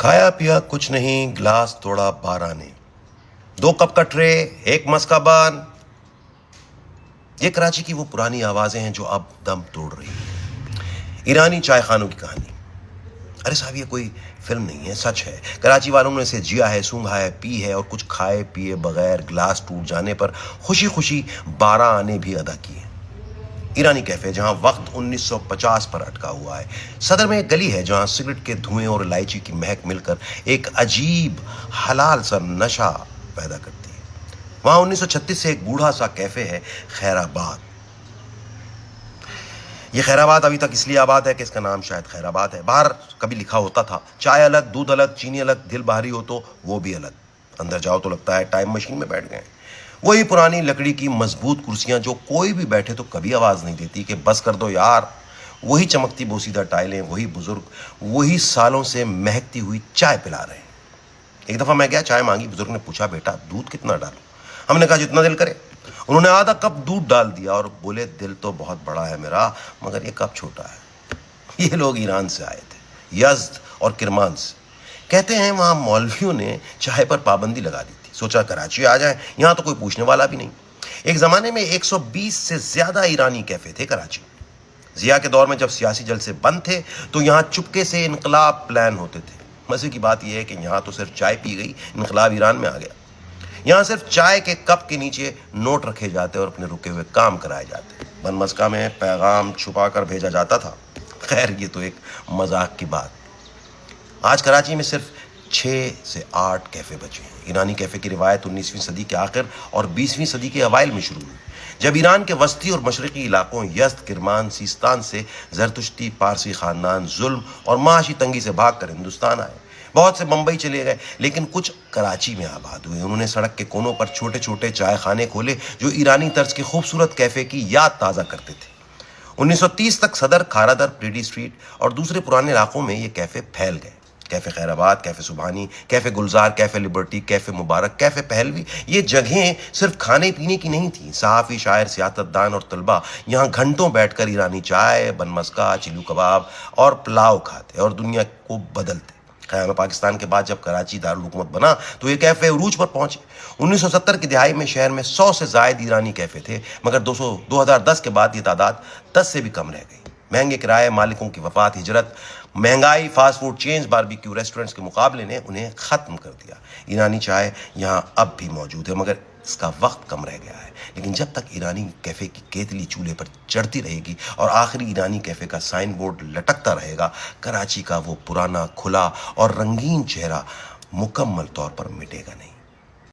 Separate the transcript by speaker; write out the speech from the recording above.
Speaker 1: کھایا پیا کچھ نہیں، گلاس توڑا 12 نے، 2 کپ کا ٹرے، 1 مسکا بان. یہ کراچی کی وہ پرانی آوازیں ہیں جو اب دم توڑ رہی ہیں. ایرانی چائے خانوں کی کہانی. ارے صاحب یہ کوئی فلم نہیں ہے، سچ ہے. کراچی والوں نے اسے جیا ہے، سونگھا ہے، پی ہے اور کچھ کھائے پیے بغیر گلاس ٹوٹ جانے پر خوشی خوشی 12 آنے بھی ادا کیے. ایرانی کیفے جہاں وقت 1950 پر اٹکا ہوا ہے. صدر میں ایک گلی ہے جہاں سگریٹ کے دھوئیں اور الائچی کی مہک مل کر ایک عجیب حلال سا نشہ پیدا کرتی ہے. وہاں 1936 سے ایک بوڑھا سا کیفے ہے، خیر آباد. یہ خیر آباد ابھی تک اس لیے آباد ہے کہ اس کا نام شاید خیر آباد ہے. باہر کبھی لکھا ہوتا تھا چائے الگ، دودھ الگ، چینی الگ، دل بھاری ہو تو وہ بھی الگ. اندر جاؤ تو لگتا ہے ٹائم مشین میں بیٹھ گئے. وہی پرانی لکڑی کی مضبوط کرسیاں جو کوئی بھی بیٹھے تو کبھی آواز نہیں دیتی کہ بس کر دو یار. وہی چمکتی بوسیدہ ٹائلیں، وہی بزرگ وہی سالوں سے مہکتی ہوئی چائے پلا رہے ہیں. ایک دفعہ میں گیا، چائے مانگی. بزرگ نے پوچھا بیٹا دودھ کتنا ڈالوں؟ ہم نے کہا جتنا دل کرے. انہوں نے آدھا کپ دودھ ڈال دیا اور بولے دل تو بہت بڑا ہے میرا، مگر یہ کپ چھوٹا ہے. یہ لوگ ایران سے آئے تھے، یزد اور کرمان سے. کہتے ہیں وہاں مولویوں نے چائے پر پابندی لگا دی تھی. سوچا کراچی آ جائیں، یہاں تو کوئی پوچھنے والا بھی نہیں. ایک زمانے میں 120 سے زیادہ ایرانی کیفے تھے کراچی میں. ضیاء کے دور میں جب سیاسی جلسے بند تھے تو یہاں چپکے سے انقلاب پلان ہوتے تھے. مزے کی بات یہ ہے کہ یہاں تو صرف چائے پی گئی، انقلاب ایران میں آ گیا. یہاں صرف چائے کے کپ کے نیچے نوٹ رکھے جاتے اور اپنے رکے ہوئے کام کرائے جاتے. بن مسکا میں پیغام چھپا کر بھیجا جاتا تھا. خیر یہ تو ایک مذاق کی بات. آج کراچی میں صرف 6 سے 8 کیفے بچے ہیں. ایرانی کیفے کی روایت 19ویں صدی کے آخر اور 20ویں صدی کے اوائل میں شروع ہوئی، جب ایران کے وسطی اور مشرقی علاقوں یزد، کرمان، سیستان سے زرتشتی پارسی خاندان ظلم اور معاشی تنگی سے بھاگ کر ہندوستان آئے. بہت سے بمبئی چلے گئے لیکن کچھ کراچی میں آباد ہوئے. انہوں نے سڑک کے کونوں پر چھوٹے چھوٹے چائے خانے کھولے جو ایرانی طرز کے خوبصورت کیفے کی یاد تازہ کرتے تھے. 1930 تک صدر، کھارا در، پریڈی اسٹریٹ اور دوسرے پرانے علاقوں میں یہ کیفے پھیل گئے. کیفے خیر آباد، کیفے سبحانی، کیفے گلزار، کیفے لبرٹی، کیفے مبارک، کیفے پہلوی. یہ جگہیں صرف کھانے پینے کی نہیں تھیں. صحافی، شاعر، سیاست دان اور طلباء یہاں گھنٹوں بیٹھ کر ایرانی چائے، بن مسکا، چلو کباب اور پلاؤ کھاتے اور دنیا کو بدلتے. قیام پاکستان کے بعد جب کراچی دارالحکومت بنا تو یہ کیفے عروج پر پہنچے. 1970 کی دہائی میں شہر میں 100 سے زائد ایرانی کیفے تھے، مگر 2010 کے بعد یہ تعداد 10 سے بھی کم رہ گئی. مہنگے کرائے، مالکوں کی وفات، ہجرت، مہنگائی، fast food chains, barbecue restaurants کے مقابلے نے انہیں ختم کر دیا. ایرانی چائے یہاں اب بھی موجود ہے مگر اس کا وقت کم رہ گیا ہے. لیکن جب تک ایرانی کیفے کی کیتلی چولہے پر چڑھتی رہے گی اور آخری ایرانی کیفے کا سائن بورڈ لٹکتا رہے گا، کراچی کا وہ پرانا، کھلا اور رنگین چہرہ مکمل طور پر مٹے گا نہیں.